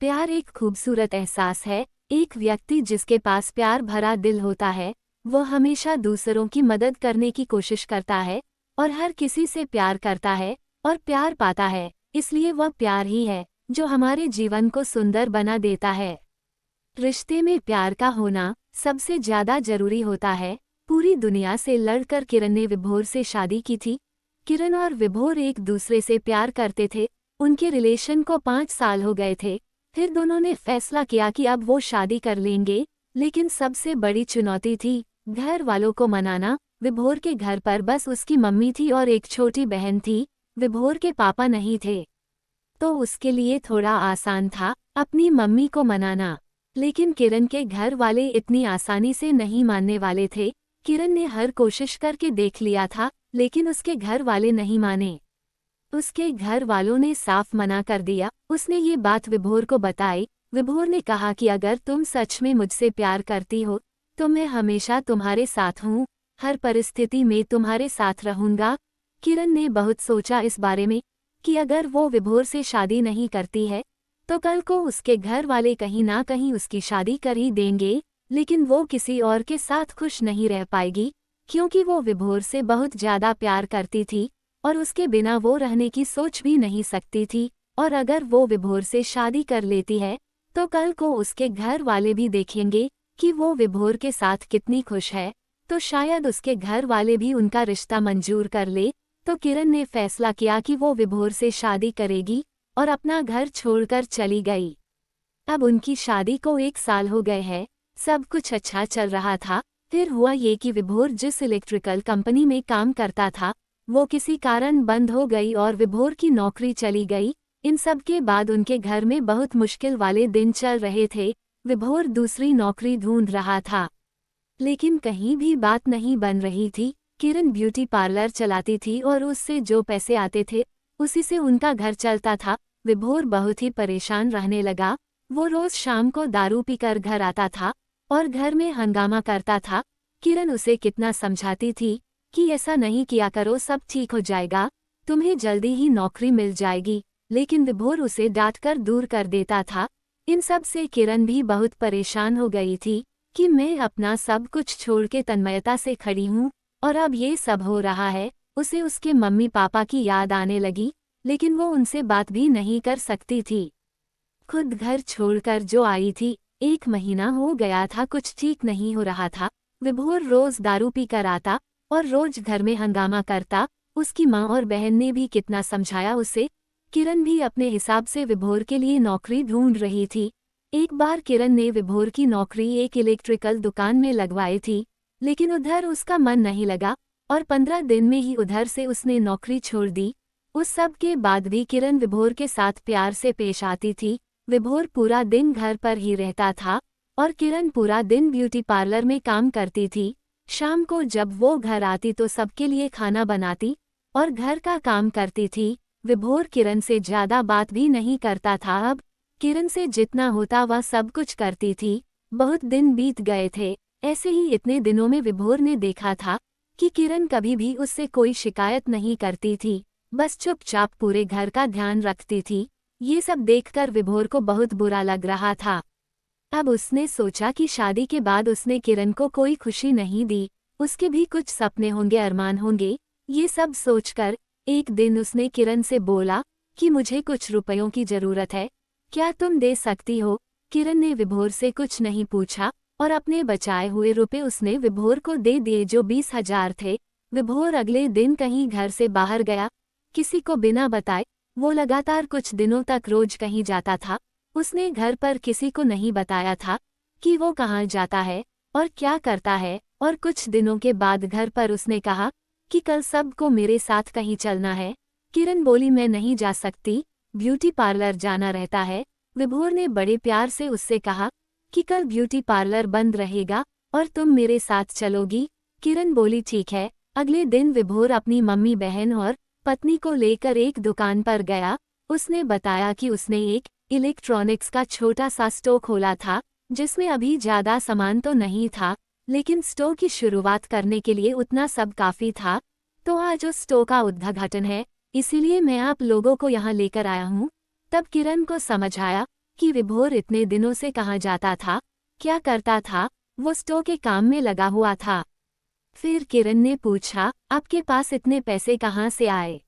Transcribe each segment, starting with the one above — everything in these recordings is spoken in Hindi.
प्यार एक खूबसूरत एहसास है। एक व्यक्ति जिसके पास प्यार भरा दिल होता है वो हमेशा दूसरों की मदद करने की कोशिश करता है और हर किसी से प्यार करता है और प्यार पाता है। इसलिए वह प्यार ही है जो हमारे जीवन को सुंदर बना देता है। रिश्ते में प्यार का होना सबसे ज्यादा जरूरी होता है। पूरी दुनिया से लड़कर किरण ने विभोर से शादी की थी। किरण और विभोर एक दूसरे से प्यार करते थे। उनके रिलेशन को 5 साल हो गए थे। फिर दोनों ने फैसला किया कि अब वो शादी कर लेंगे। लेकिन सबसे बड़ी चुनौती थी घर वालों को मनाना। विभोर के घर पर बस उसकी मम्मी थी और एक छोटी बहन थी। विभोर के पापा नहीं थे, तो उसके लिए थोड़ा आसान था अपनी मम्मी को मनाना। लेकिन किरण के घर वाले इतनी आसानी से नहीं मानने वाले थे। किरण ने हर कोशिश करके देख लिया था, लेकिन उसके घर वाले नहीं माने। उसके घर वालों ने साफ मना कर दिया। उसने ये बात विभोर को बताई। विभोर ने कहा कि अगर तुम सच में मुझसे प्यार करती हो तो मैं हमेशा तुम्हारे साथ हूँ, हर परिस्थिति में तुम्हारे साथ रहूंगा। किरण ने बहुत सोचा इस बारे में कि अगर वो विभोर से शादी नहीं करती है तो कल को उसके घर वाले कहीं ना कहीं उसकी शादी कर ही देंगे। लेकिन वो किसी और के साथ खुश नहीं रह पाएगी, क्योंकि वो विभोर से बहुत ज्यादा प्यार करती थी और उसके बिना वो रहने की सोच भी नहीं सकती थी। और अगर वो विभोर से शादी कर लेती है तो कल को उसके घर वाले भी देखेंगे कि वो विभोर के साथ कितनी खुश है, तो शायद उसके घर वाले भी उनका रिश्ता मंजूर कर ले। तो किरण ने फैसला किया कि वो विभोर से शादी करेगी और अपना घर छोड़कर चली गई। अब उनकी शादी को 1 साल हो गए हैं। सब कुछ अच्छा चल रहा था। फिर हुआ ये कि विभोर जिस इलेक्ट्रिकल कंपनी में काम करता था वो किसी कारण बंद हो गई और विभोर की नौकरी चली गई। इन सब के बाद उनके घर में बहुत मुश्किल वाले दिन चल रहे थे। विभोर दूसरी नौकरी ढूंढ रहा था, लेकिन कहीं भी बात नहीं बन रही थी। किरण ब्यूटी पार्लर चलाती थी और उससे जो पैसे आते थे उसी से उनका घर चलता था। विभोर बहुत ही परेशान रहने लगा। वो रोज शाम को दारू पीकर घर आता था और घर में हंगामा करता था। किरण उसे कितना समझाती थी कि ऐसा नहीं किया करो, सब ठीक हो जाएगा, तुम्हें जल्दी ही नौकरी मिल जाएगी, लेकिन विभोर उसे डांटकर दूर कर देता था। इन सब से किरण भी बहुत परेशान हो गई थी कि मैं अपना सब कुछ छोड़ के तन्मयता से खड़ी हूँ और अब ये सब हो रहा है। उसे उसके मम्मी पापा की याद आने लगी, लेकिन वो उनसे बात भी नहीं कर सकती थी। खुद घर छोड़कर जो आई थी 1 महीना हो गया था, कुछ ठीक नहीं हो रहा था। विभोर रोज दारू पी कर आता और रोज घर में हंगामा करता। उसकी माँ और बहन ने भी कितना समझाया उसे। किरण भी अपने हिसाब से विभोर के लिए नौकरी ढूंढ रही थी। एक बार किरण ने विभोर की नौकरी एक इलेक्ट्रिकल दुकान में लगवाई थी, लेकिन उधर उसका मन नहीं लगा और 15 दिन में ही उधर से उसने नौकरी छोड़ दी। उस सब के बाद भी किरण विभोर के साथ प्यार से पेश आती थी। विभोर पूरा दिन घर पर ही रहता था और किरण पूरा दिन ब्यूटी पार्लर में काम करती थी। शाम को जब वो घर आती तो सबके लिए खाना बनाती और घर का काम करती थी। विभोर किरण से ज्यादा बात भी नहीं करता था। अब किरण से जितना होता वह सब कुछ करती थी। बहुत दिन बीत गए थे। ऐसे ही इतने दिनों में विभोर ने देखा था कि किरण कभी भी उससे कोई शिकायत नहीं करती थी, बस चुपचाप पूरे घर का ध्यान रखती थी। ये सब देखकर विभोर को बहुत बुरा लग रहा था। अब उसने सोचा कि शादी के बाद उसने किरण को कोई खुशी नहीं दी, उसके भी कुछ सपने होंगे, अरमान होंगे। ये सब सोचकर एक दिन उसने किरण से बोला कि मुझे कुछ रुपयों की जरूरत है, क्या तुम दे सकती हो? किरण ने विभोर से कुछ नहीं पूछा और अपने बचाए हुए रुपए उसने विभोर को दे दिए, जो 20,000 थे। विभोर अगले दिन कहीं घर से बाहर गया, किसी को बिना बताए। वो लगातार कुछ दिनों तक रोज कहीं जाता था। उसने घर पर किसी को नहीं बताया था कि वो कहाँ जाता है और क्या करता है। और कुछ दिनों के बाद घर पर उसने कहा कि कल सबको मेरे साथ कहीं चलना है। किरण बोली मैं नहीं जा सकती, ब्यूटी पार्लर जाना रहता है। विभोर ने बड़े प्यार से उससे कहा कि कल ब्यूटी पार्लर बंद रहेगा और तुम मेरे साथ चलोगी। किरण बोली ठीक है। अगले दिन विभोर अपनी मम्मी, बहन और पत्नी को लेकर एक दुकान पर गया। उसने बताया कि उसने एक इलेक्ट्रॉनिक्स का छोटा सा स्टोर खोला था, जिसमें अभी ज्यादा सामान तो नहीं था, लेकिन स्टोर की शुरुआत करने के लिए उतना सब काफी था। तो आज उस स्टोर का उद्घाटन है, इसीलिए मैं आप लोगों को यहाँ लेकर आया हूँ। तब किरण को समझ आया कि विभोर इतने दिनों से कहाँ जाता था, क्या करता था। वो स्टोर के काम में लगा हुआ था। फिर किरण ने पूछा, आपके पास इतने पैसे कहाँ से आए।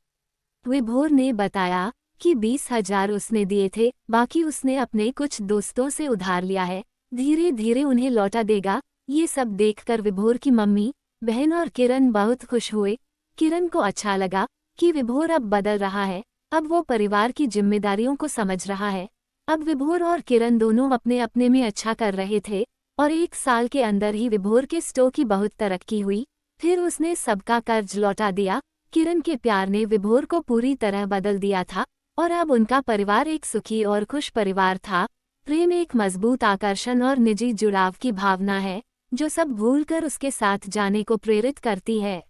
विभोर ने बताया कि 20,000 उसने दिए थे, बाकी उसने अपने कुछ दोस्तों से उधार लिया है, धीरे धीरे उन्हें लौटा देगा। ये सब देखकर विभोर की मम्मी, बहन और किरण बहुत खुश हुए। किरण को अच्छा लगा कि विभोर अब बदल रहा है, अब वो परिवार की जिम्मेदारियों को समझ रहा है। अब विभोर और किरण दोनों अपने अपने में अच्छा कर रहे थे और 1 साल के अंदर ही विभोर के स्टोर की बहुत तरक्की हुई। फिर उसने सबका कर्ज लौटा दिया। किरण के प्यार ने विभोर को पूरी तरह बदल दिया था और अब उनका परिवार एक सुखी और खुश परिवार था। प्रेम एक मजबूत आकर्षण और निजी जुड़ाव की भावना है जो सब भूलकर उसके साथ जाने को प्रेरित करती है।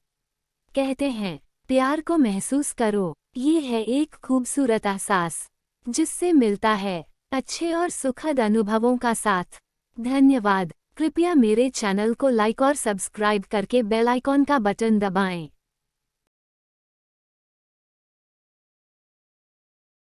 कहते हैं, प्यार को महसूस करो, ये है एक खूबसूरत एहसास जिससे मिलता है अच्छे और सुखद अनुभवों का साथ। धन्यवाद। कृपया मेरे चैनल को लाइक और सब्सक्राइब करके बेल आइकॉन का बटन दबाएं।